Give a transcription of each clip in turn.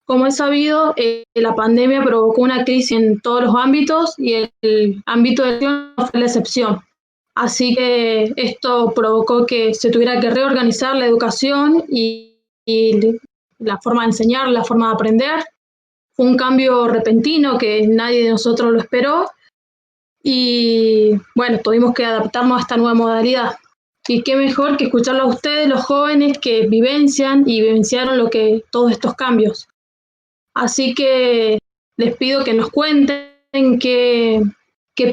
Como es sabido, la pandemia provocó una crisis en todos los ámbitos y el ámbito de educación no fue la excepción. Así que esto provocó que se tuviera que reorganizar la educación y la forma de enseñar, la forma de aprender. Fue un cambio repentino que nadie de nosotros lo esperó y bueno, tuvimos que adaptarnos a esta nueva modalidad. Y qué mejor que escucharlo a ustedes, los jóvenes que vivencian y vivenciaron todos estos cambios. Así que les pido que nos cuenten qué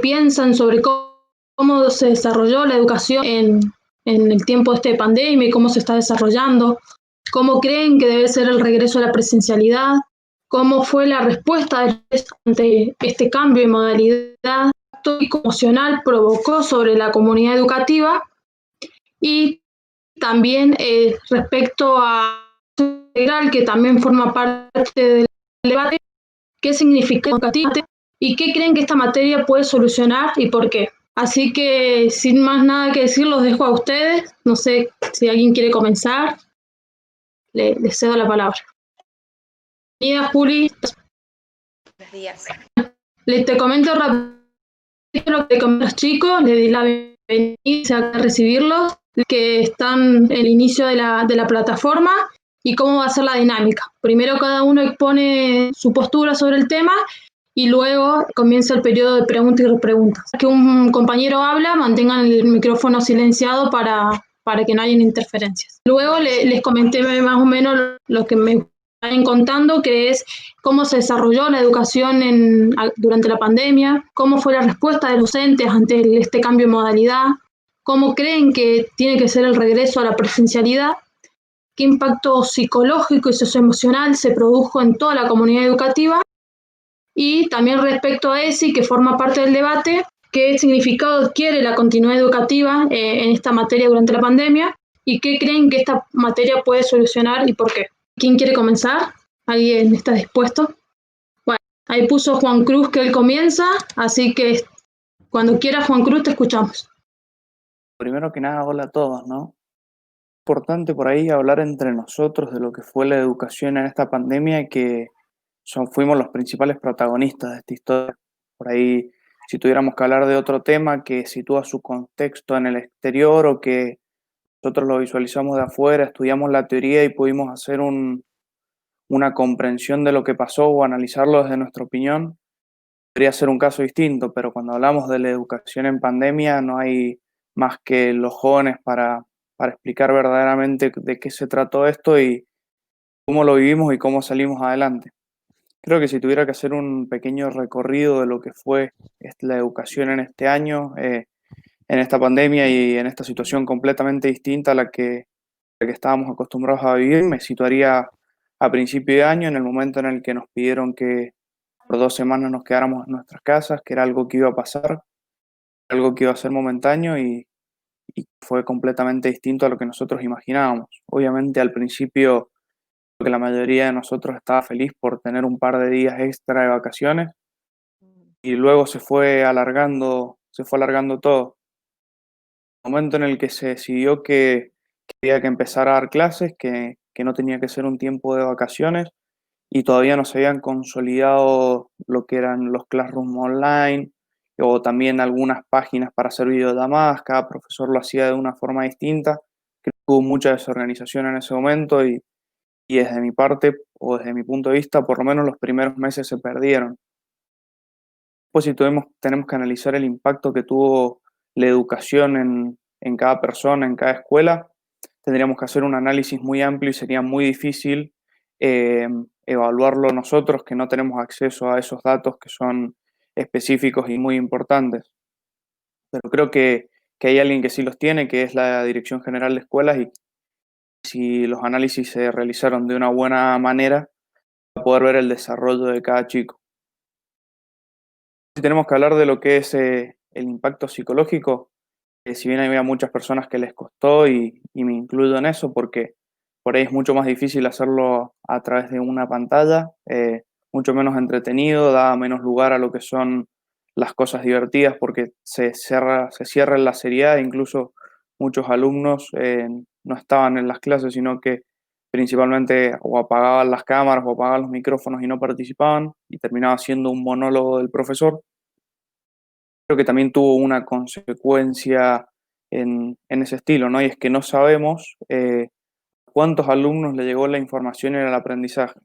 piensan sobre cómo se desarrolló la educación en el tiempo de esta pandemia y cómo se está desarrollando, cómo creen que debe ser el regreso a la presencialidad, cómo fue la respuesta ante este cambio de modalidad emocional provocó sobre la comunidad educativa y también respecto a integral que también forma parte del debate, qué significa educativo y qué creen que esta materia puede solucionar y por qué. Así que sin más nada que decir, los dejo a ustedes. No sé si alguien quiere comenzar. Les cedo la palabra. Bienvenida, Juli. Buenos días. Te comento rápido lo que comento a los chicos. Les di la bienvenida a recibirlos, que están en el inicio de la plataforma y cómo va a ser la dinámica. Primero cada uno expone su postura sobre el tema y luego comienza el periodo de preguntas y repreguntas. Que un compañero habla, mantengan el micrófono silenciado para que no haya interferencias. Luego les comenté más o menos lo que me están contando, que es cómo se desarrolló la educación durante la pandemia, cómo fue la respuesta de los docentes ante este cambio de modalidad, cómo creen que tiene que ser el regreso a la presencialidad, qué impacto psicológico y socioemocional se produjo en toda la comunidad educativa y también respecto a ESI, que forma parte del debate, qué significado adquiere la continuidad educativa en esta materia durante la pandemia y qué creen que esta materia puede solucionar y por qué. ¿Quién quiere comenzar? ¿Alguien está dispuesto? Bueno, ahí puso Juan Cruz que él comienza, así que cuando quiera Juan Cruz te escuchamos. Primero que nada, hola a todos, ¿no? Importante por ahí hablar entre nosotros de lo que fue la educación en esta pandemia y que fuimos los principales protagonistas de esta historia. Por ahí, si tuviéramos que hablar de otro tema que sitúa su contexto en el exterior o que nosotros lo visualizamos de afuera, estudiamos la teoría y pudimos hacer una comprensión de lo que pasó o analizarlo desde nuestra opinión, podría ser un caso distinto, pero cuando hablamos de la educación en pandemia no hay más que los jóvenes para explicar verdaderamente de qué se trató esto y cómo lo vivimos y cómo salimos adelante. Creo que si tuviera que hacer un pequeño recorrido de lo que fue la educación en este año, en esta pandemia y en esta situación completamente distinta a la que estábamos acostumbrados a vivir, me situaría a principio de año, en el momento en el que nos pidieron que por 2 semanas nos quedáramos en nuestras casas, que era algo que iba a pasar, algo que iba a ser momentáneo y fue completamente distinto a lo que nosotros imaginábamos. Obviamente al principio creo que la mayoría de nosotros estaba feliz por tener un par de días extra de vacaciones y luego se fue alargando todo. El momento en el que se decidió que había que empezar a dar clases, que no tenía que ser un tiempo de vacaciones y todavía no se habían consolidado lo que eran los classrooms online o también algunas páginas para hacer videollamadas, cada profesor lo hacía de una forma distinta. Creo que hubo mucha desorganización en ese momento y desde mi parte o desde mi punto de vista, por lo menos los primeros meses se perdieron. Pues si tenemos que analizar el impacto que tuvo la educación en cada persona, en cada escuela, tendríamos que hacer un análisis muy amplio y sería muy difícil eh, evaluarlo nosotros que no tenemos acceso a esos datos que son específicos y muy importantes. Pero creo que hay alguien que sí los tiene, que es la Dirección General de Escuelas, y si los análisis se realizaron de una buena manera, va a poder ver el desarrollo de cada chico. Si tenemos que hablar de lo que es el impacto psicológico, si bien había muchas personas que les costó y me incluyo en eso porque por ahí es mucho más difícil hacerlo a través de una pantalla, mucho menos entretenido, da menos lugar a lo que son las cosas divertidas porque se cierra en la seriedad, incluso muchos alumnos no estaban en las clases, sino que principalmente o apagaban las cámaras o apagaban los micrófonos y no participaban, y terminaba siendo un monólogo del profesor. Creo que también tuvo una consecuencia en ese estilo, ¿no? Y es que no sabemos cuántos alumnos le llegó la información en el aprendizaje.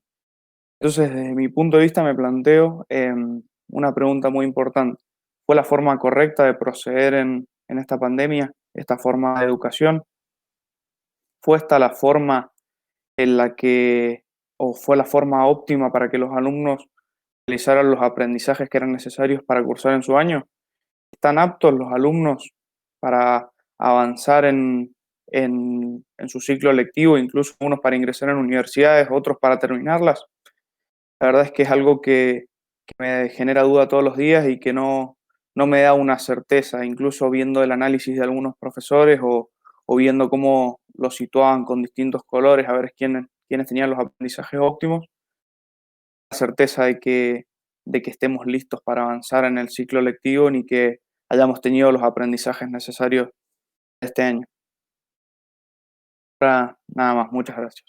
Entonces, desde mi punto de vista, me planteo una pregunta muy importante. ¿Fue la forma correcta de proceder en esta pandemia, esta forma de educación? ¿Fue esta la forma en la que, o fue la forma óptima para que los alumnos realizaran los aprendizajes que eran necesarios para cursar en su año? ¿Están aptos los alumnos para avanzar en su ciclo lectivo, incluso unos para ingresar en universidades, otros para terminarlas? La verdad es que es algo que me genera duda todos los días y que no me da una certeza, incluso viendo el análisis de algunos profesores o viendo cómo los situaban con distintos colores, a ver quiénes tenían los aprendizajes óptimos, la certeza de que estemos listos para avanzar en el ciclo lectivo ni que hayamos tenido los aprendizajes necesarios este año. Ahora, nada más, muchas gracias.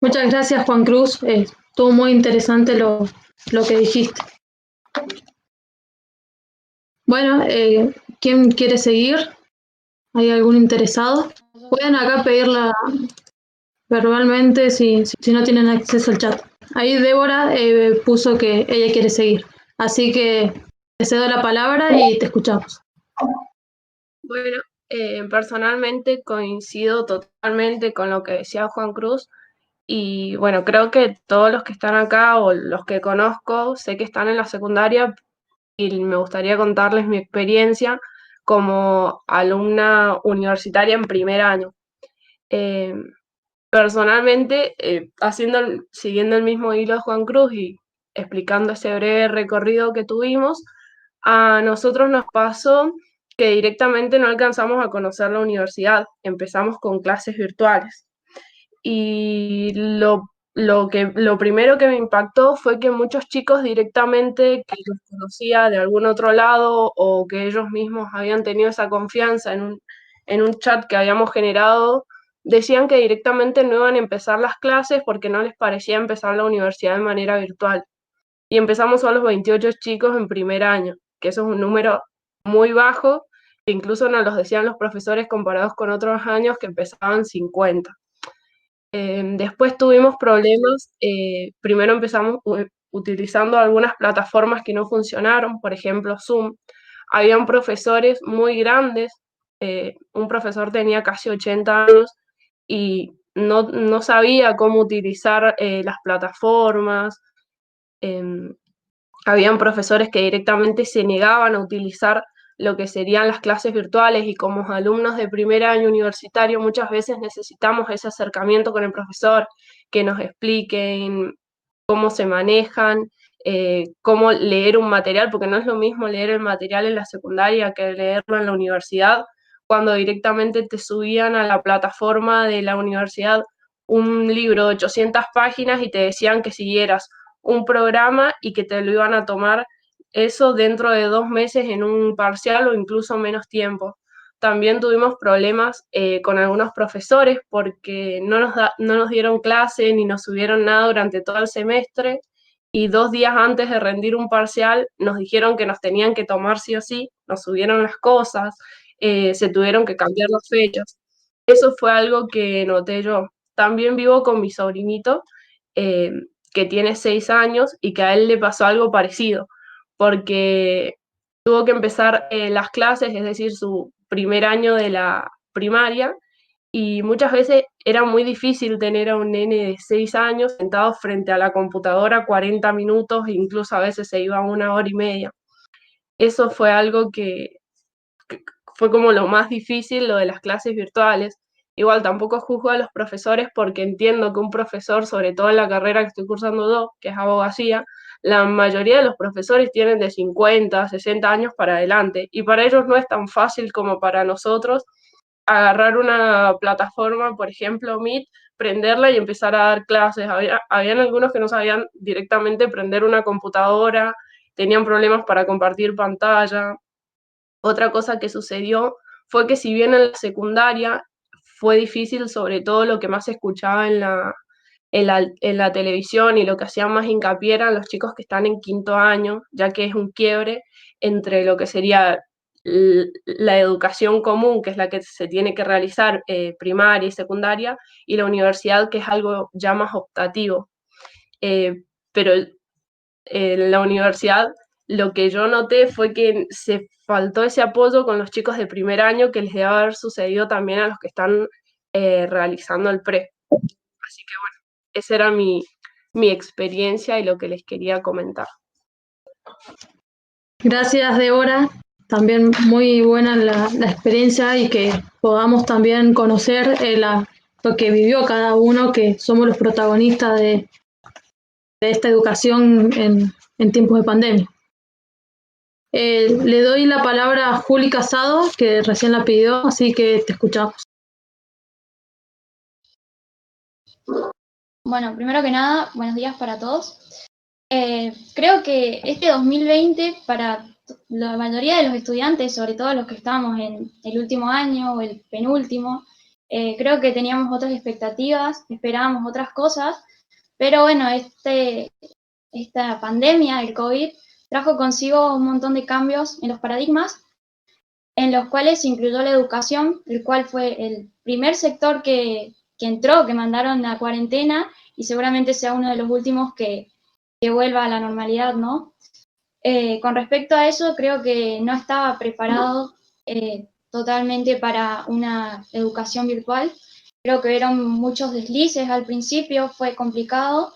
Muchas gracias, Juan Cruz. Estuvo muy interesante lo que dijiste. Bueno, ¿quién quiere seguir? ¿Hay algún interesado? Pueden acá pedirla verbalmente si no tienen acceso al chat. Ahí Débora puso que ella quiere seguir. Así que te cedo la palabra y te escuchamos. Bueno, personalmente coincido totalmente con lo que decía Juan Cruz y bueno, creo que todos los que están acá o los que conozco, sé que están en la secundaria y me gustaría contarles mi experiencia como alumna universitaria en primer año. Eh, Personalmente, siguiendo el mismo hilo de Juan Cruz y explicando ese breve recorrido que tuvimos, a nosotros nos pasó que directamente no alcanzamos a conocer la universidad, empezamos con clases virtuales. Y lo primero que me impactó fue que muchos chicos directamente que los conocía de algún otro lado o que ellos mismos habían tenido esa confianza en un chat que habíamos generado, decían que directamente no iban a empezar las clases porque no les parecía empezar la universidad de manera virtual. Y empezamos a los 28 chicos en primer año, que eso es un número muy bajo, que incluso nos los decían los profesores comparados con otros años que empezaban 50. Después tuvimos problemas, primero empezamos utilizando algunas plataformas que no funcionaron, por ejemplo Zoom. Habían profesores muy grandes, un profesor tenía casi 80 años y no sabía cómo utilizar las plataformas. Habían profesores que directamente se negaban a utilizar lo que serían las clases virtuales y como alumnos de primer año universitario muchas veces necesitamos ese acercamiento con el profesor, que nos expliquen cómo se manejan, cómo leer un material, porque no es lo mismo leer el material en la secundaria que leerlo en la universidad, cuando directamente te subían a la plataforma de la universidad un libro de 800 páginas y te decían que siguieras un programa y que te lo iban a tomar eso dentro de 2 meses en un parcial o incluso menos tiempo. También tuvimos problemas con algunos profesores porque no nos dieron clase ni nos subieron nada durante todo el semestre y 2 días antes de rendir un parcial nos dijeron que nos tenían que tomar sí o sí, nos subieron las cosas, se tuvieron que cambiar las fechas. Eso fue algo que noté yo. También vivo con mi sobrinito, eh, que tiene 6 años y que a él le pasó algo parecido, porque tuvo que empezar las clases, es decir, su primer año de la primaria, y muchas veces era muy difícil tener a un nene de 6 años sentado frente a la computadora 40 minutos, incluso a veces se iba 1 hora y media. Eso fue algo que fue como lo más difícil, lo de las clases virtuales. Igual tampoco juzgo a los profesores porque entiendo que un profesor, sobre todo en la carrera que estoy cursando yo, que es abogacía, la mayoría de los profesores tienen de 50, 60 años para adelante y para ellos no es tan fácil como para nosotros agarrar una plataforma, por ejemplo Meet, prenderla y empezar a dar clases. Habían algunos que no sabían directamente prender una computadora, tenían problemas para compartir pantalla. Otra cosa que sucedió fue que si bien en la secundaria fue difícil, sobre todo lo que más se escuchaba en la televisión y lo que hacían más hincapié eran los chicos que están en quinto año, ya que es un quiebre entre lo que sería la educación común, que es la que se tiene que realizar primaria y secundaria, y la universidad, que es algo ya más optativo. Pero en la universidad lo que yo noté fue que se faltó ese apoyo con los chicos de primer año que les debe haber sucedido también a los que están realizando el pre. Así que bueno, esa era mi experiencia y lo que les quería comentar. Gracias, Débora. También muy buena la experiencia y que podamos también conocer lo que vivió cada uno, que somos los protagonistas de esta educación en tiempos de pandemia. Le doy la palabra a Juli Casado, que recién la pidió, así que te escuchamos. Bueno, primero que nada, buenos días para todos. Creo que este 2020 para la mayoría de los estudiantes, sobre todo los que estábamos en el último año o el penúltimo, creo que teníamos otras expectativas, esperábamos otras cosas, pero bueno, esta pandemia, el COVID, trajo consigo un montón de cambios en los paradigmas, en los cuales se incluyó la educación, el cual fue el primer sector que entró, que mandaron a cuarentena, y seguramente sea uno de los últimos que vuelva a la normalidad, ¿no? Con respecto a eso, creo que no estaba preparado totalmente para una educación virtual. Creo que hubieron muchos deslices al principio, fue complicado,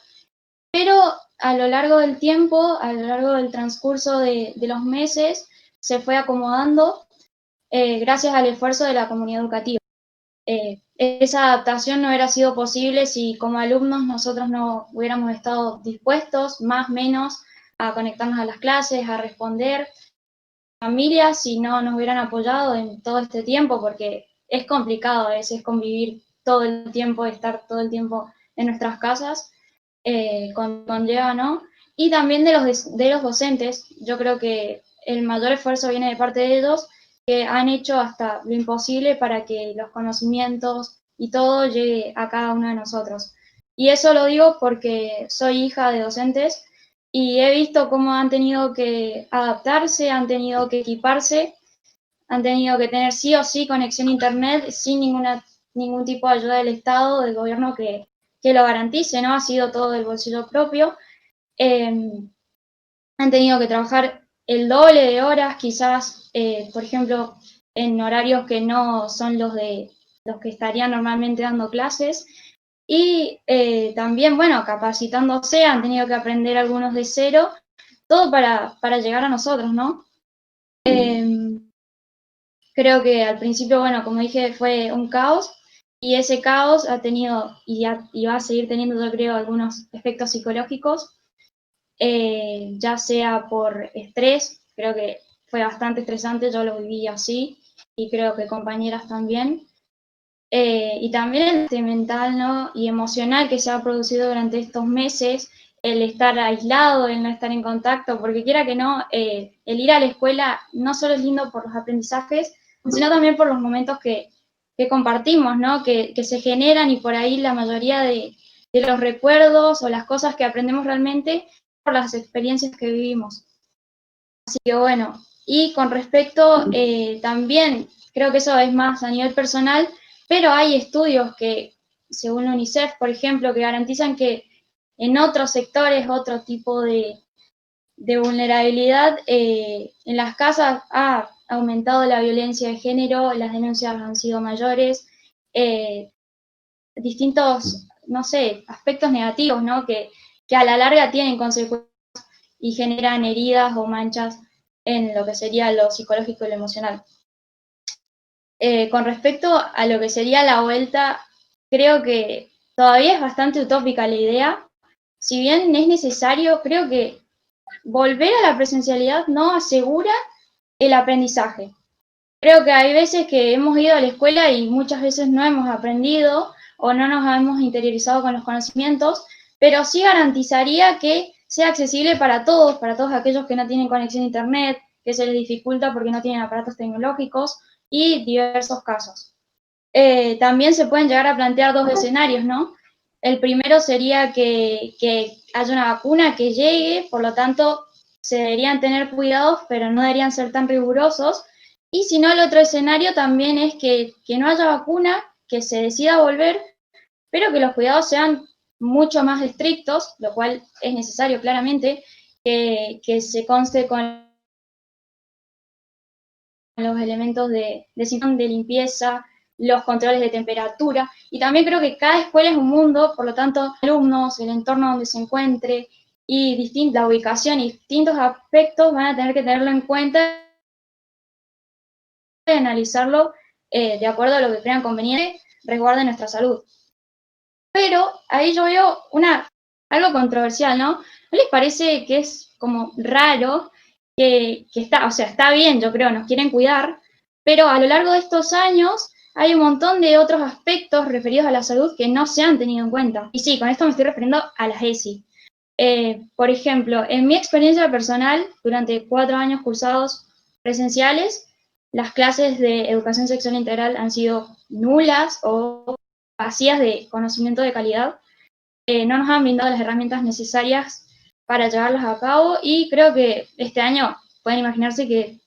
pero a lo largo del tiempo, a lo largo del transcurso de los meses, se fue acomodando gracias al esfuerzo de la comunidad educativa. Esa adaptación no hubiera sido posible si como alumnos nosotros no hubiéramos estado dispuestos, más o menos, a conectarnos a las clases, a responder. Familias, si no nos hubieran apoyado en todo este tiempo, porque es complicado a veces convivir todo el tiempo, estar todo el tiempo en nuestras casas, conlleva, ¿no? Y también de los docentes, yo creo que el mayor esfuerzo viene de parte de ellos, que han hecho hasta lo imposible para que los conocimientos y todo llegue a cada uno de nosotros. Y eso lo digo porque soy hija de docentes y he visto cómo han tenido que adaptarse, han tenido que equiparse, han tenido que tener sí o sí conexión a internet sin ningún tipo de ayuda del Estado, del gobierno que lo garantice, ¿no? Ha sido todo del bolsillo propio. Han tenido que trabajar el doble de horas, quizás, por ejemplo, en horarios que no son los de los que estarían normalmente dando clases. Y también, bueno, capacitándose, han tenido que aprender algunos de cero, todo para llegar a nosotros, ¿no? Creo que al principio, bueno, como dije, fue un caos, y ese caos ha tenido, y va a seguir teniendo, yo creo, algunos efectos psicológicos, ya sea por estrés, creo que fue bastante estresante, yo lo viví así, y creo que compañeras también, y también el mental, ¿no? Y emocional que se ha producido durante estos meses, el estar aislado, el no estar en contacto, porque quiera que no, el ir a la escuela no solo es lindo por los aprendizajes, sino también por los momentos que compartimos, ¿no? Que se generan, y por ahí la mayoría de los recuerdos o las cosas que aprendemos realmente por las experiencias que vivimos. Así que bueno, y con respecto también, creo que eso es más a nivel personal, pero hay estudios que, según la UNICEF, por ejemplo, que garantizan que en otros sectores, otro tipo de vulnerabilidad, en las casas ha aumentado la violencia de género, las denuncias han sido mayores, distintos, no sé, aspectos negativos, ¿no? Que a la larga tienen consecuencias y generan heridas o manchas en lo que sería lo psicológico y lo emocional. Con respecto a lo que sería la vuelta, creo que todavía es bastante utópica la idea. Si bien es necesario, creo que volver a la presencialidad no asegura el aprendizaje. Creo que hay veces que hemos ido a la escuela y muchas veces no hemos aprendido o no nos hemos interiorizado con los conocimientos, pero sí garantizaría que sea accesible para todos aquellos que no tienen conexión a internet, que se les dificulta porque no tienen aparatos tecnológicos y diversos casos. también se pueden llegar a plantear dos escenarios, ¿no? El primero sería que haya una vacuna que llegue, por lo tanto, se deberían tener cuidados, pero no deberían ser tan rigurosos. Y si no, el otro escenario también es que no haya vacuna, que se decida volver, pero que los cuidados sean mucho más estrictos, lo cual es necesario claramente, que se conste con los elementos de limpieza, los controles de temperatura, y también creo que cada escuela es un mundo, por lo tanto, alumnos, el entorno donde se encuentre y la ubicación y distintos aspectos van a tener que tenerlo en cuenta y analizarlo de acuerdo a lo que crean conveniente, resguarde nuestra salud. Pero ahí yo veo algo controversial, ¿no? ¿No les parece que es como raro que está bien, yo creo, nos quieren cuidar, pero a lo largo de estos años hay un montón de otros aspectos referidos a la salud que no se han tenido en cuenta? Y sí, con esto me estoy refiriendo a las ESI. Por ejemplo, en mi experiencia personal, durante 4 años cursados presenciales, las clases de educación sexual integral han sido nulas o vacías de conocimiento de calidad. No nos han brindado las herramientas necesarias para llevarlas a cabo y creo que este año pueden imaginarse que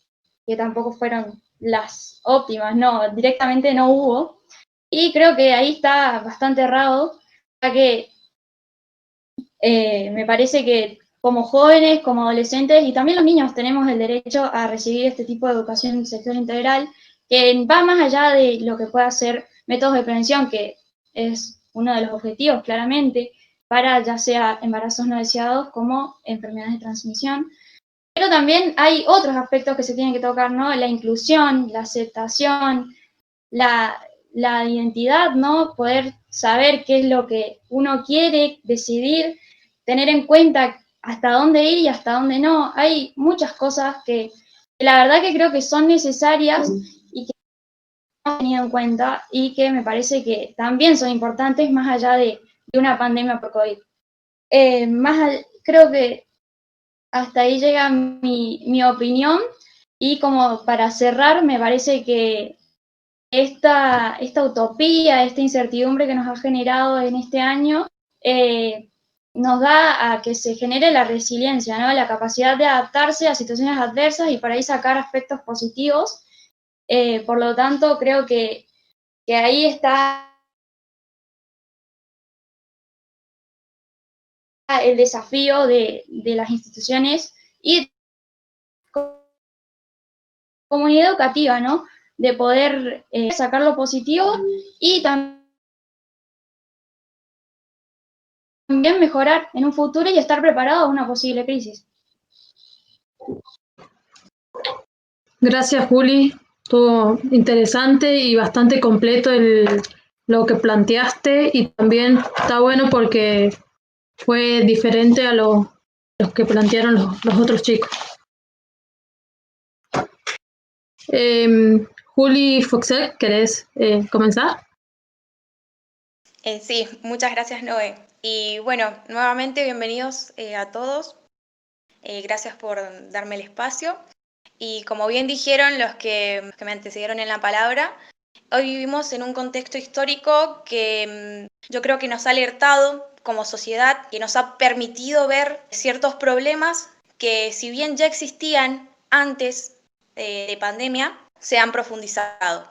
tampoco fueron las óptimas, no, directamente no hubo. Y creo que ahí está bastante errado, ya que me parece que como jóvenes, como adolescentes y también los niños tenemos el derecho a recibir este tipo de educación sexual integral que va más allá de lo que pueda ser métodos de prevención, que es uno de los objetivos claramente para ya sea embarazos no deseados como enfermedades de transmisión. Pero también hay otros aspectos que se tienen que tocar, ¿no? La inclusión, la aceptación, la identidad, ¿no? Poder saber qué es lo que uno quiere, decidir, tener en cuenta hasta dónde ir y hasta dónde no. Hay muchas cosas que la verdad que creo que son necesarias y que no he tenido en cuenta y que me parece que también son importantes más allá de una pandemia por COVID. Creo que hasta ahí llega mi opinión y como para cerrar, me parece que esta utopía, esta incertidumbre que nos ha generado en este año, nos da a que se genere la resiliencia, ¿no? La capacidad de adaptarse a situaciones adversas y para ahí sacar aspectos positivos. Por lo tanto, creo que ahí está el desafío de las instituciones y comunidad educativa, ¿no? De poder sacar lo positivo y también mejorar en un futuro y estar preparado a una posible crisis. Gracias, Juli. Estuvo interesante y bastante completo lo que planteaste y también está bueno porque fue diferente a los que plantearon los otros chicos. Juli Foxel, ¿querés comenzar? Sí, muchas gracias, Noé. Y bueno, nuevamente bienvenidos a todos. Gracias por darme el espacio. Y como bien dijeron los que me antecedieron en la palabra, hoy vivimos en un contexto histórico que yo creo que nos ha alertado como sociedad, que nos ha permitido ver ciertos problemas que si bien ya existían antes de pandemia, se han profundizado.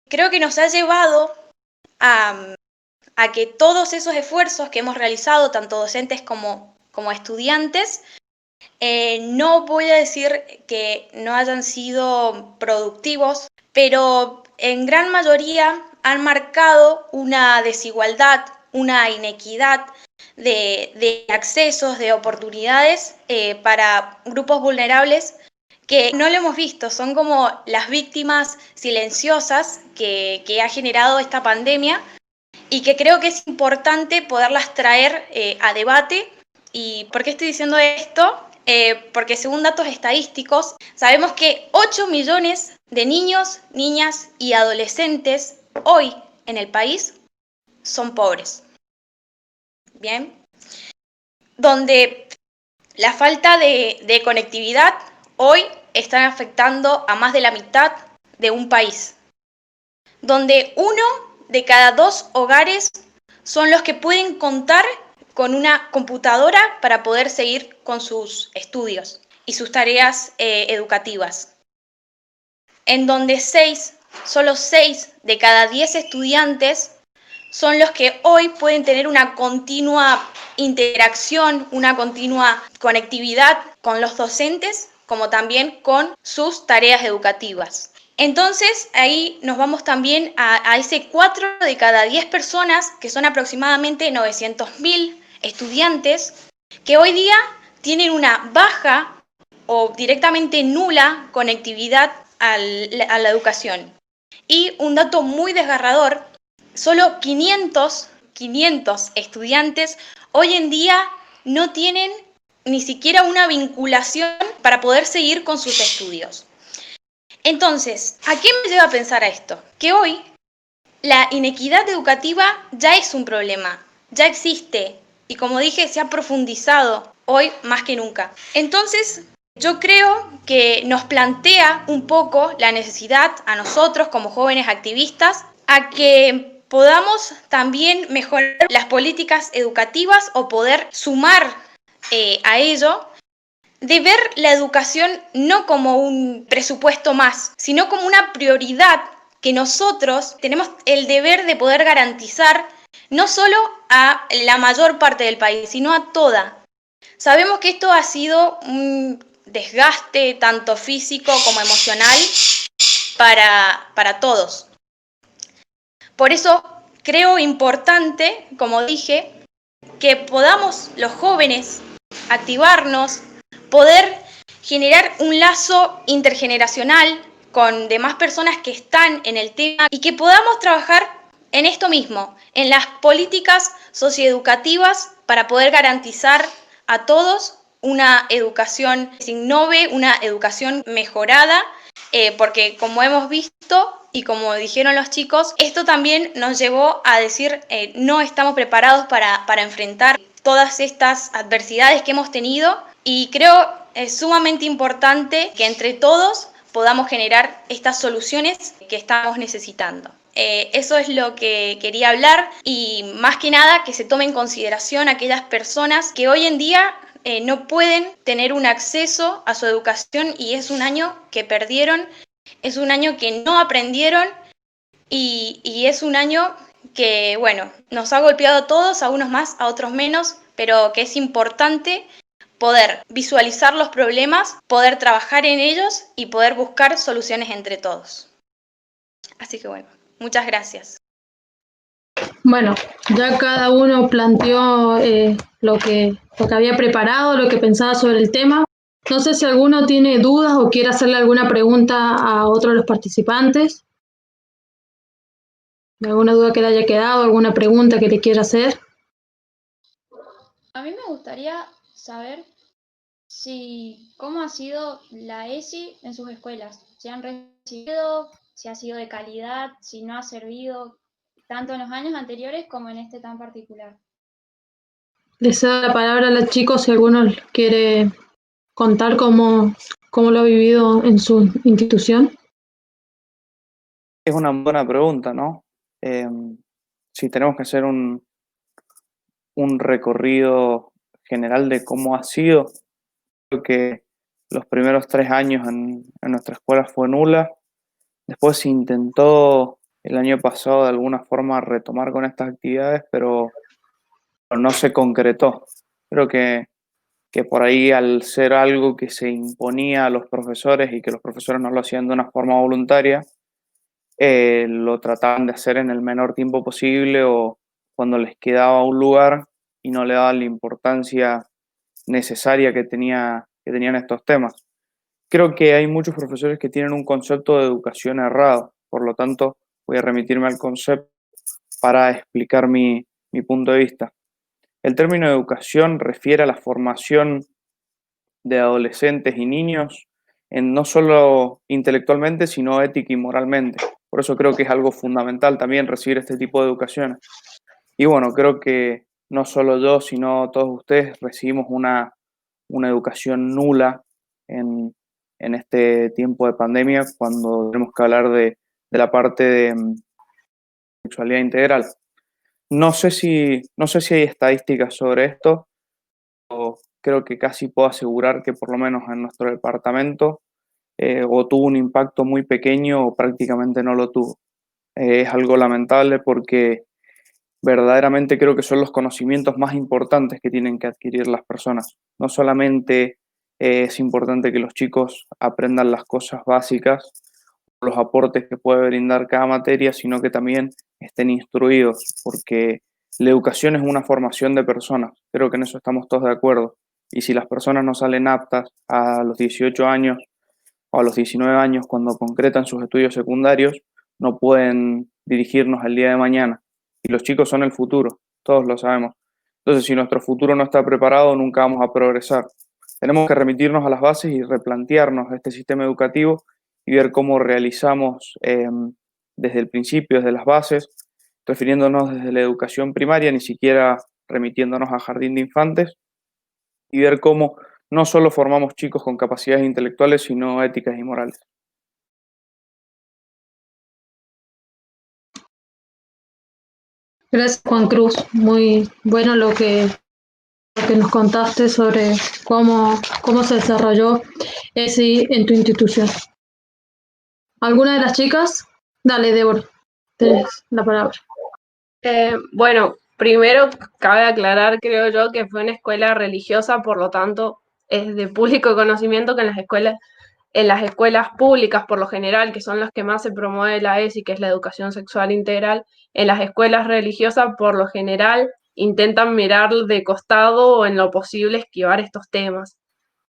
Creo que nos ha llevado a que todos esos esfuerzos que hemos realizado, tanto docentes como estudiantes, no voy a decir que no hayan sido productivos, pero en gran mayoría han marcado una desigualdad, una inequidad de accesos, de oportunidades para grupos vulnerables que no lo hemos visto, son como las víctimas silenciosas que ha generado esta pandemia y que creo que es importante poderlas traer a debate. ¿Y por qué estoy diciendo esto? Porque según datos estadísticos, sabemos que 8 millones de niños, niñas y adolescentes hoy en el país son pobres. Bien. Donde la falta de conectividad hoy está afectando a más de la mitad de un país. donde 1 de cada 2 hogares son los que pueden contar con una computadora para poder seguir con sus estudios y sus tareas educativas. En donde solo 6 de cada 10 estudiantes son los que hoy pueden tener una continua interacción, una continua conectividad con los docentes, como también con sus tareas educativas. Entonces, ahí nos vamos también a ese 4 de cada 10 personas, que son aproximadamente 900.000 estudiantes, que hoy día tienen una baja o directamente nula conectividad a la educación. Y un dato muy desgarrador, solo 500 estudiantes hoy en día no tienen ni siquiera una vinculación para poder seguir con sus estudios. Entonces, ¿a qué me lleva a pensar a esto? Que hoy la inequidad educativa ya es un problema, ya existe y, como dije, se ha profundizado hoy más que nunca. Entonces, yo creo que nos plantea un poco la necesidad a nosotros como jóvenes activistas a que podamos también mejorar las políticas educativas o poder sumar a ello, de ver la educación no como un presupuesto más, sino como una prioridad que nosotros tenemos el deber de poder garantizar no solo a la mayor parte del país, sino a toda. Sabemos que esto ha sido un desgaste tanto físico como emocional para todos. Por eso creo importante, como dije, que podamos los jóvenes activarnos, poder generar un lazo intergeneracional con demás personas que están en el tema y que podamos trabajar en esto mismo, en las políticas socioeducativas para poder garantizar a todos una educación que se innove, una educación mejorada, porque como hemos visto y como dijeron los chicos, esto también nos llevó a decir no estamos preparados para enfrentar todas estas adversidades que hemos tenido, y creo es sumamente importante que entre todos podamos generar estas soluciones que estamos necesitando. Eso es lo que quería hablar, y más que nada que se tome en consideración aquellas personas que hoy en día no pueden tener un acceso a su educación, y es un año que perdieron, es un año que no aprendieron, y es un año que, bueno, nos ha golpeado a todos, a unos más, a otros menos, pero que es importante poder visualizar los problemas, poder trabajar en ellos y poder buscar soluciones entre todos. Así que bueno, muchas gracias. Bueno, ya cada uno planteó lo que había preparado, lo que pensaba sobre el tema. No sé si alguno tiene dudas o quiere hacerle alguna pregunta a otro de los participantes. ¿Alguna duda que le haya quedado? ¿Alguna pregunta que le quiera hacer? A mí me gustaría saber cómo ha sido la ESI en sus escuelas. Si han recibido, si ha sido de calidad, si no ha servido, tanto en los años anteriores como en este tan particular. Les cedo la palabra a los chicos si alguno quiere contar cómo lo ha vivido en su institución. Es una buena pregunta, ¿no? Si tenemos que hacer un recorrido general de cómo ha sido, creo que los primeros 3 años en nuestra escuela fue nula. Después se intentó el año pasado de alguna forma retomar con estas actividades, pero no se concretó. Creo que por ahí, al ser algo que se imponía a los profesores y que los profesores no lo hacían de una forma voluntaria, lo trataban de hacer en el menor tiempo posible o cuando les quedaba un lugar y no le daban la importancia necesaria que tenían estos temas. Creo que hay muchos profesores que tienen un concepto de educación errado, por lo tanto voy a remitirme al concepto para explicar mi punto de vista. El término educación refiere a la formación de adolescentes y niños, no solo intelectualmente, sino ética y moralmente. Por eso creo que es algo fundamental también recibir este tipo de educación. Y bueno, creo que no solo yo, sino todos ustedes recibimos una educación nula en este tiempo de pandemia, cuando tenemos que hablar de la parte sexualidad integral. No sé si hay estadísticas sobre esto, o creo que casi puedo asegurar que por lo menos en nuestro departamento o tuvo un impacto muy pequeño o prácticamente no lo tuvo. Es algo lamentable porque verdaderamente creo que son los conocimientos más importantes que tienen que adquirir las personas. No solamente es importante que los chicos aprendan las cosas básicas, los aportes que puede brindar cada materia, sino que también estén instruidos, porque la educación es una formación de personas. Creo que en eso estamos todos de acuerdo. Y si las personas no salen aptas a los 18 años o a los 19 años cuando concretan sus estudios secundarios, no pueden dirigirnos el día de mañana. Y los chicos son el futuro, todos lo sabemos. Entonces, si nuestro futuro no está preparado, nunca vamos a progresar. Tenemos que remitirnos a las bases y replantearnos este sistema educativo y ver cómo realizamos desde el principio, desde las bases, refiriéndonos desde la educación primaria, ni siquiera remitiéndonos a jardín de infantes, y ver cómo no solo formamos chicos con capacidades intelectuales, sino éticas y morales. Gracias, Juan Cruz. Muy bueno lo que nos contaste sobre cómo se desarrolló ese en tu institución. ¿Alguna de las chicas? Dale, Débora, tenés la palabra. Bueno, primero cabe aclarar, creo yo, que fue una escuela religiosa, por lo tanto es de público conocimiento que en las escuelas públicas por lo general, que son las que más se promueve la ESI, que es la educación sexual integral, en las escuelas religiosas por lo general intentan mirar de costado o en lo posible esquivar estos temas.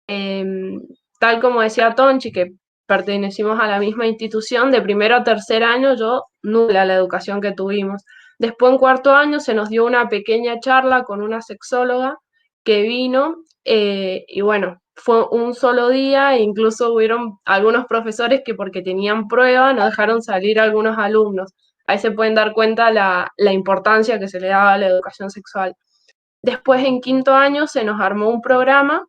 Tal como decía Tonchi, que pertenecimos a la misma institución, de primero a tercer año yo nula la educación que tuvimos. Después en cuarto año se nos dio una pequeña charla con una sexóloga que vino y bueno, fue un solo día e incluso hubieron algunos profesores que porque tenían prueba no dejaron salir a algunos alumnos. Ahí se pueden dar cuenta la importancia que se le daba a la educación sexual. Después en quinto año se nos armó un programa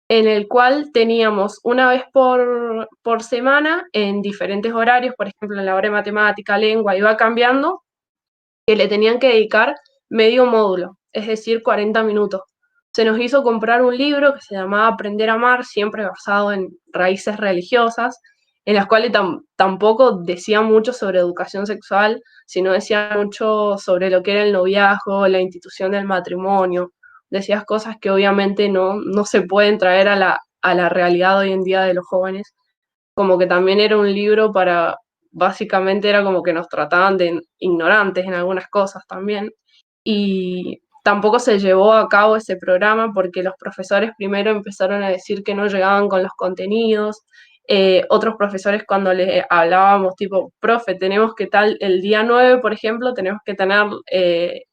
en el cual teníamos una vez por semana en diferentes horarios, por ejemplo en la hora de matemática, lengua, iba cambiando, que le tenían que dedicar medio módulo, es decir, 40 minutos. Se nos hizo comprar un libro que se llamaba Aprender a Amar, siempre basado en raíces religiosas, en las cuales tampoco decía mucho sobre educación sexual, sino decía mucho sobre lo que era el noviazgo, la institución del matrimonio, decías cosas que obviamente no se pueden traer a la realidad hoy en día de los jóvenes, como que también era un libro para, básicamente era como que nos trataban de ignorantes en algunas cosas también, y tampoco se llevó a cabo ese programa porque los profesores primero empezaron a decir que no llegaban con los contenidos, otros profesores cuando les hablábamos tipo, profe, tenemos que tal, el día 9, por ejemplo, tenemos que tener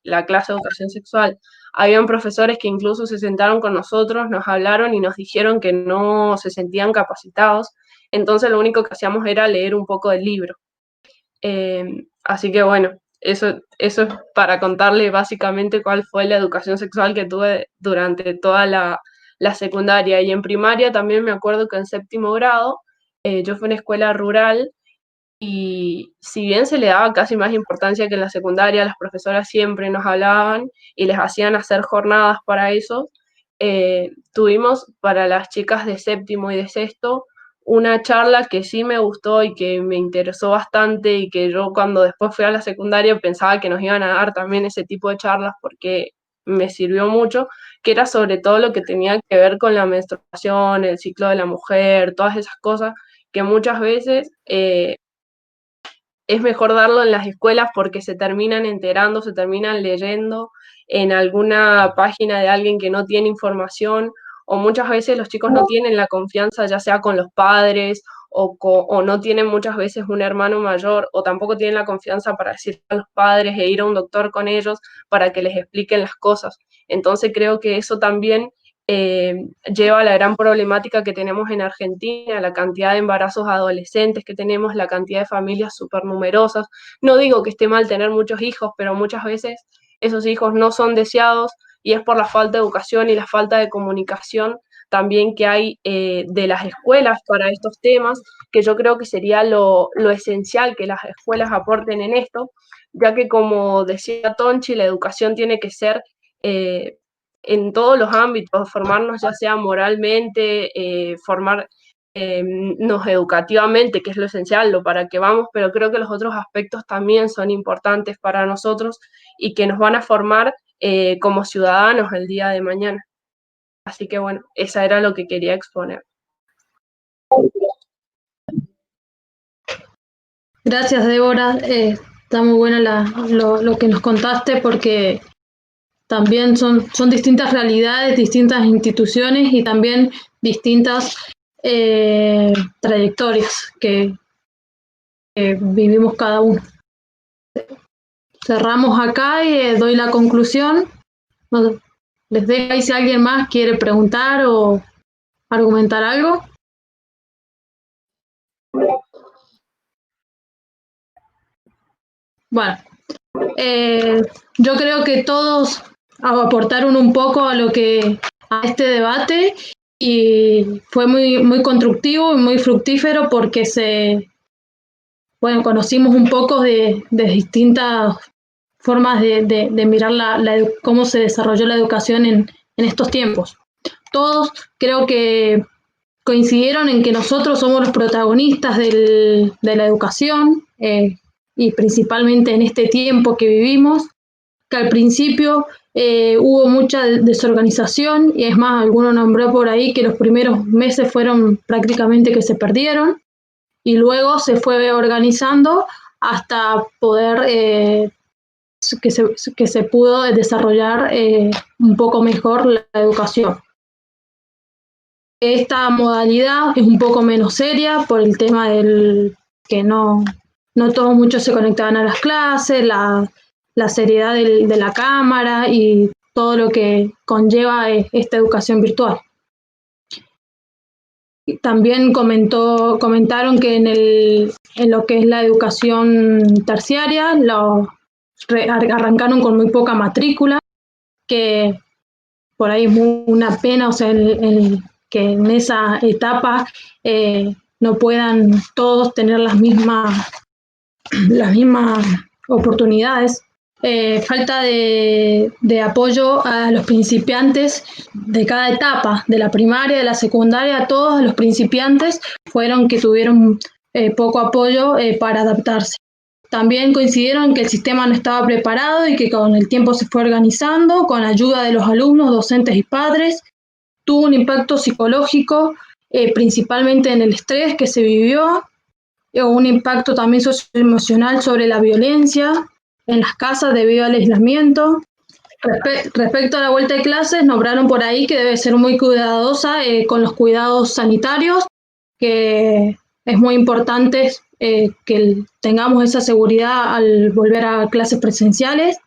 la clase de educación sexual. Habían profesores que incluso se sentaron con nosotros, nos hablaron y nos dijeron que no se sentían capacitados, entonces lo único que hacíamos era leer un poco del libro. Así que bueno, eso es para contarle básicamente cuál fue la educación sexual que tuve durante toda la secundaria. Y en primaria también me acuerdo que en séptimo grado yo fui a una escuela rural y si bien se le daba casi más importancia que en la secundaria, las profesoras siempre nos hablaban y les hacían hacer jornadas para eso, tuvimos para las chicas de séptimo y de sexto una charla que sí me gustó y que me interesó bastante y que yo cuando después fui a la secundaria pensaba que nos iban a dar también ese tipo de charlas porque me sirvió mucho, que era sobre todo lo que tenía que ver con la menstruación, el ciclo de la mujer, todas esas cosas que muchas veces es mejor darlo en las escuelas porque se terminan enterando, se terminan leyendo en alguna página de alguien que no tiene información, o muchas veces los chicos no tienen la confianza, ya sea con los padres o no tienen muchas veces un hermano mayor, o tampoco tienen la confianza para decir a los padres e ir a un doctor con ellos para que les expliquen las cosas. Entonces creo que eso también lleva a la gran problemática que tenemos en Argentina, la cantidad de embarazos adolescentes que tenemos, la cantidad de familias súper numerosas. No digo que esté mal tener muchos hijos, pero muchas veces esos hijos no son deseados y es por la falta de educación y la falta de comunicación también que hay de las escuelas para estos temas, que yo creo que sería lo esencial que las escuelas aporten en esto, ya que como decía Tonchi, la educación tiene que ser en todos los ámbitos, formarnos ya sea moralmente, formarnos educativamente, que es lo esencial, lo para que vamos, pero creo que los otros aspectos también son importantes para nosotros y que nos van a formar como ciudadanos el día de mañana. Así que bueno, esa era lo que quería exponer. Gracias, Débora. Está muy buena lo que nos contaste porque también son distintas realidades, distintas instituciones y también distintas trayectorias que vivimos cada uno. Cerramos acá y doy la conclusión. Les dejo ahí si alguien más quiere preguntar o argumentar algo. Bueno, yo creo que todos aportaron un poco a este debate y fue muy constructivo y muy fructífero porque conocimos un poco de distintas formas de mirar cómo se desarrolló la educación en estos tiempos. Todos creo que coincidieron en que nosotros somos los protagonistas de la educación y principalmente en este tiempo que vivimos, que al principio hubo mucha desorganización y es más, alguno nombró por ahí que los primeros meses fueron prácticamente que se perdieron y luego se fue organizando hasta poder que se pudo desarrollar un poco mejor la educación. Esta modalidad es un poco menos seria por el tema del que no todos muchos se conectaban a las clases, la seriedad de la cámara y todo lo que conlleva esta educación virtual. También comentaron que en lo que es la educación terciaria arrancaron con muy poca matrícula, que por ahí es una pena, o sea, que en esa etapa no puedan todos tener las mismas oportunidades. Falta de apoyo a los principiantes de cada etapa, de la primaria, de la secundaria, todos los principiantes fueron que tuvieron poco apoyo para adaptarse. También coincidieron que el sistema no estaba preparado y que con el tiempo se fue organizando, con ayuda de los alumnos, docentes y padres. Tuvo un impacto psicológico, principalmente en el estrés que se vivió, un impacto también socioemocional sobre la violencia en las casas debido al aislamiento. Respecto a la vuelta de clases, nombraron por ahí que debe ser muy cuidadosa con los cuidados sanitarios, que es muy importante que tengamos esa seguridad al volver a clases presenciales.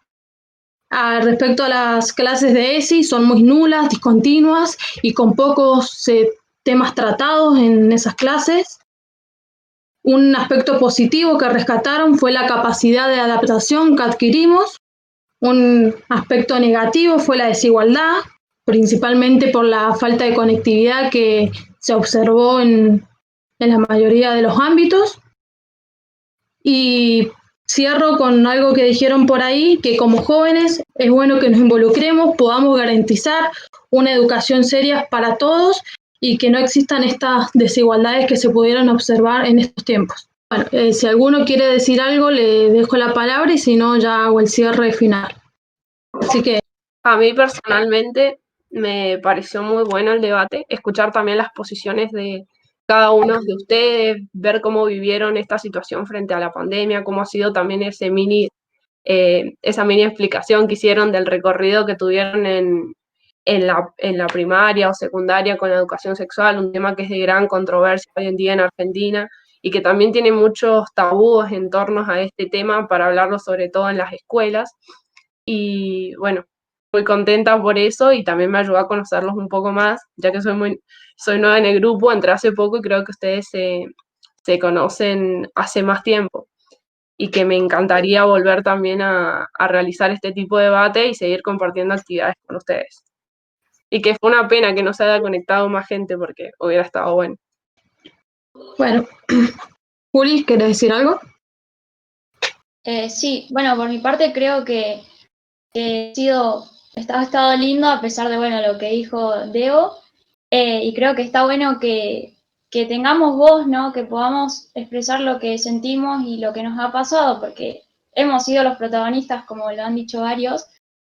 Respecto a las clases de ESI, son muy nulas, discontinuas y con pocos temas tratados en esas clases. Un aspecto positivo que rescataron fue la capacidad de adaptación que adquirimos. Un aspecto negativo fue la desigualdad, principalmente por la falta de conectividad que se observó en la mayoría de los ámbitos. Y cierro con algo que dijeron por ahí, que como jóvenes es bueno que nos involucremos, podamos garantizar una educación seria para todos y que no existan estas desigualdades que se pudieron observar en estos tiempos. Bueno, si alguno quiere decir algo, le dejo la palabra y si no, ya hago el cierre final. Así que... A mí personalmente me pareció muy bueno el debate, escuchar también las posiciones de cada uno de ustedes, ver cómo vivieron esta situación frente a la pandemia, cómo ha sido también esa mini explicación que hicieron del recorrido que tuvieron en la primaria o secundaria con la educación sexual, un tema que es de gran controversia hoy en día en Argentina y que también tiene muchos tabúes en torno a este tema para hablarlo sobre todo en las escuelas. Y bueno, muy contenta por eso y también me ayudó a conocerlos un poco más, ya que soy nueva en el grupo, entré hace poco y creo que ustedes se conocen hace más tiempo y que me encantaría volver también a realizar este tipo de debate y seguir compartiendo actividades con ustedes. Y que fue una pena que no se haya conectado más gente porque hubiera estado bueno. Bueno, Juli, ¿querés decir algo? Sí, bueno, por mi parte creo que ha estado lindo a pesar de, bueno, lo que dijo Deo, y creo que está bueno que tengamos voz, ¿no? Que podamos expresar lo que sentimos y lo que nos ha pasado, porque hemos sido los protagonistas, como lo han dicho varios,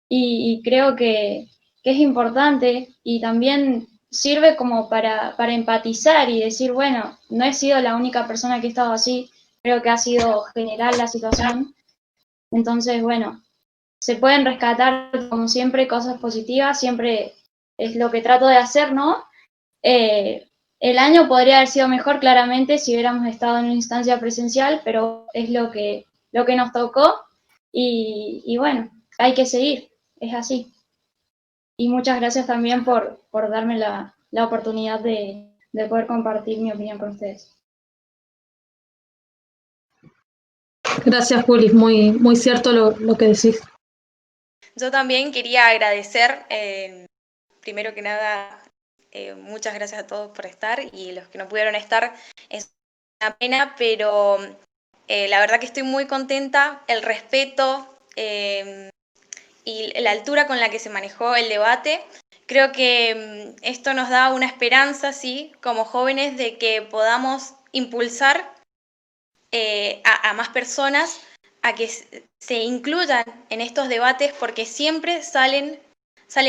y creo que es importante y también sirve como para empatizar y decir, bueno, no he sido la única persona que ha estado así, creo que ha sido general la situación. Entonces, bueno, se pueden rescatar, como siempre, cosas positivas, siempre es lo que trato de hacer, ¿no? El año podría haber sido mejor, claramente, si hubiéramos estado en una instancia presencial, pero es lo que nos tocó y bueno, hay que seguir, es así. Y muchas gracias también por darme la oportunidad de poder compartir mi opinión con ustedes. Gracias, Juli, muy, muy cierto lo que decís. Yo también quería agradecer, primero que nada, muchas gracias a todos por estar y los que no pudieron estar, es una pena, pero la verdad que estoy muy contenta, el respeto y la altura con la que se manejó el debate. Creo que esto nos da una esperanza, sí, como jóvenes, de que podamos impulsar a más personas a que se incluyan en estos debates, porque siempre salen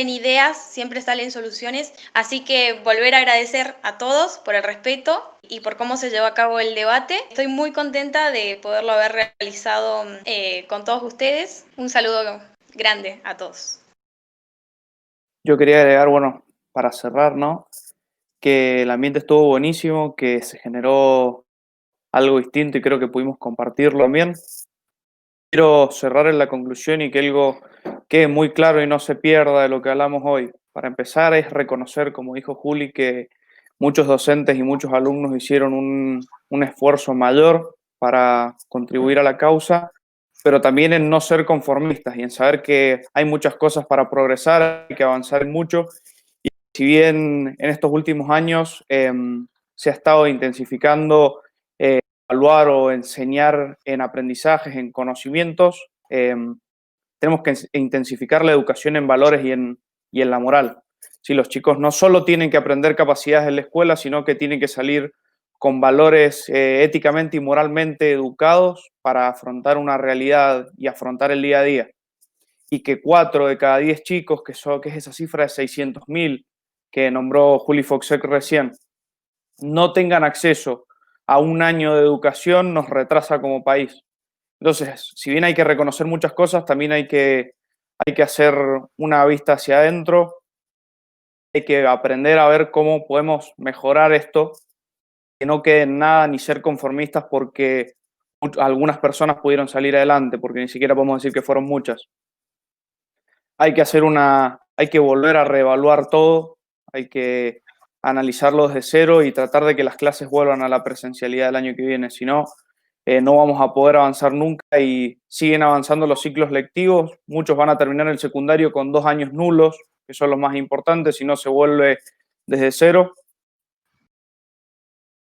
ideas, siempre salen soluciones. Así que volver a agradecer a todos por el respeto y por cómo se llevó a cabo el debate. Estoy muy contenta de poderlo haber realizado con todos ustedes. Un saludo grande a todos. Yo quería agregar, bueno, para cerrar, ¿no? Que el ambiente estuvo buenísimo, que se generó algo distinto y creo que pudimos compartirlo también. Quiero cerrar en la conclusión y que algo quede muy claro y no se pierda de lo que hablamos hoy. Para empezar, es reconocer, como dijo Juli, que muchos docentes y muchos alumnos hicieron un esfuerzo mayor para contribuir a la causa, pero también en no ser conformistas y en saber que hay muchas cosas para progresar, hay que avanzar mucho. Y si bien en estos últimos años se ha estado intensificando evaluar o enseñar en aprendizajes, en conocimientos, tenemos que intensificar la educación en valores y en la moral. Si los chicos no solo tienen que aprender capacidades en la escuela, sino que tienen que salir con valores éticamente y moralmente educados para afrontar una realidad y afrontar el día a día. Y que 4 de cada 10 chicos, que es esa cifra de 600.000 que nombró Juli Foxek recién, no tengan acceso a un año de educación, nos retrasa como país. Entonces, si bien hay que reconocer muchas cosas, también hay que hacer una vista hacia adentro, hay que aprender a ver cómo podemos mejorar esto, que no quede en nada ni ser conformistas porque algunas personas pudieron salir adelante, porque ni siquiera podemos decir que fueron muchas. Hay que volver a reevaluar todo, hay que analizarlo desde cero y tratar de que las clases vuelvan a la presencialidad del año que viene, si no, no vamos a poder avanzar nunca y siguen avanzando los ciclos lectivos, muchos van a terminar el secundario con 2 años nulos, que son los más importantes, si no se vuelve desde cero,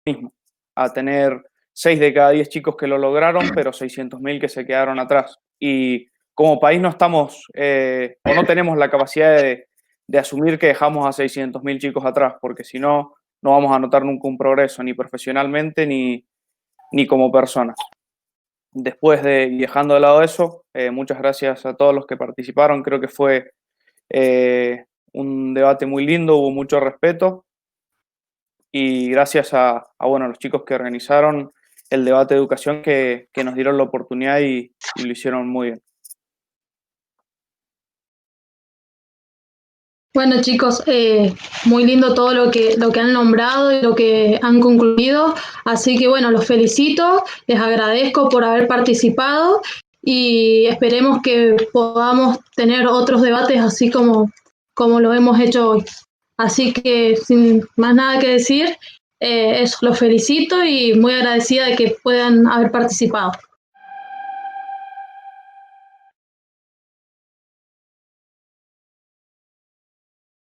mismo, a tener 6 de cada 10 chicos que lo lograron, pero 600.000 que se quedaron atrás. Y como país no estamos, o no tenemos la capacidad de asumir que dejamos a 600.000 chicos atrás, porque si no, no vamos a notar nunca un progreso, ni profesionalmente, ni como personas. Después y dejando de lado eso, muchas gracias a todos los que participaron. Creo que fue un debate muy lindo, hubo mucho respeto. Y gracias a los chicos que organizaron el debate de educación que nos dieron la oportunidad y lo hicieron muy bien. Bueno, chicos, muy lindo todo lo que han nombrado y lo que han concluido. Así que bueno, los felicito, les agradezco por haber participado y esperemos que podamos tener otros debates así como lo hemos hecho hoy. Así que sin más nada que decir, eso, los felicito y muy agradecida de que puedan haber participado.